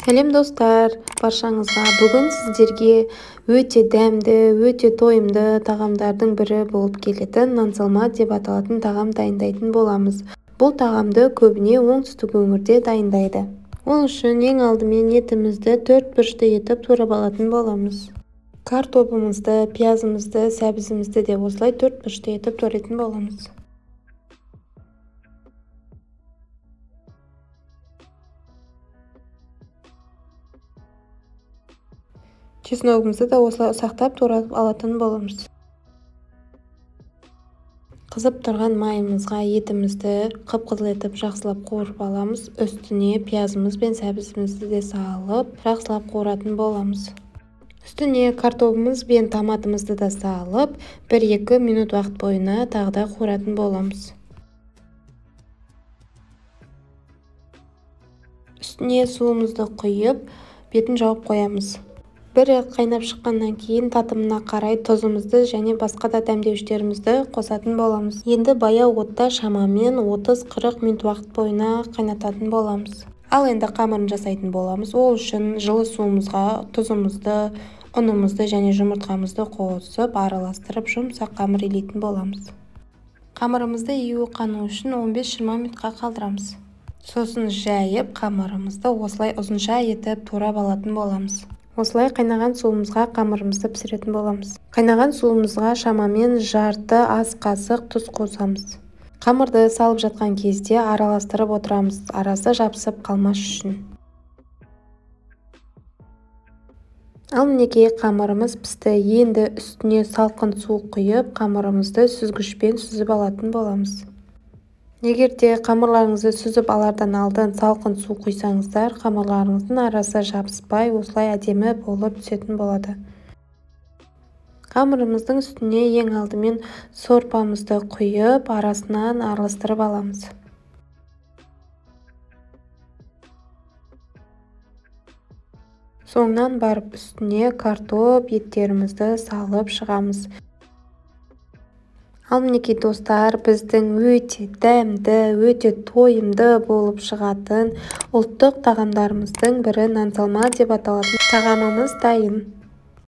Сәлем достар, баршаңызға бүгін сіздерге өте дәмді, өте тойымды тағамдардың бірі болып келетін нан салма деп аталатын тағам дайындайтын боламыз. Бұл тағамды көбіне оңтүстік өңірде дайындайды. Ол үшін ең алдымен етімізді 4 бұрышты етіп турап алатын боламыз. Картобымызды, пиязымызды, сәбізімізді де осылай 4 бұрышты етіп турайтын боламыз. Чесногымызды да осылай ұсақтап турап алатын боламыз. Қызып тұрған майымызға етімізді қып-қызыл етіп жақсылап қуырып аламыз. Үстіне пиязымыз бен сәбізімізді де салып, жақсылап қуыратын боламыз. Үстіне картобымыз бен томатымызды да салып, 1-2 минут уақыт бойына тағы да қуыратын боламыз. Үстіне суымызды құйып, бетін жауып қоямыз. Бірі қайнап шыққаннан кейін татымына қарай тұзымызды және басқа да дәмдеуіштерімізді қосатын боламыз. Енді баяу отта шамамен 30-40 минут уақыт бойына қайнататын боламыз. Ал енді қамырын жасайтын боламыз. Ол үшін жылы суымызға тұзымызды, ұнымызды және жұмыртқамызды қосып, араластырып, жұмсақ қамыр илейтін боламыз. Қамырымызды еуі қану үшін 15-20 минутқа қалдырамыз. Сосын жайып, қамырымызды осылай ұзынша етіп турап алатын боламыз. Осылай қайнаған суымызға қамырымызды пісіретін боламыз. Қайнаған суымызға шамамен жарты ас қасық тұз қосамыз. Қамырды салып жатқан кезде араластырып отырамыз, арасы жабысып қалмас үшін. Ал мінекей қамырымыз пісті. Енді үстіне салқын су құйып, қамырымызды сүзгішпен сүзіп алатын боламыз. Егер де қамырларыңызды сүзіп алардан алдын салқын су құйсаңыздар, қамырларыңыздың арасы жабыспай, осылай әдемі болып түсетін болады. Қамырымыздың үстіне ең алдымен сорпамызды құйып, арасынан араластырып аламыз. Соңынан барып үстіне картоп еттерімізді салып шығамыз. Ал мінекей достар, біздің өте дәмді, өте тойымды болып шығатын ұлттық тағамдарымыздың бірі нан салма деп аталатын тағамымыз дайын.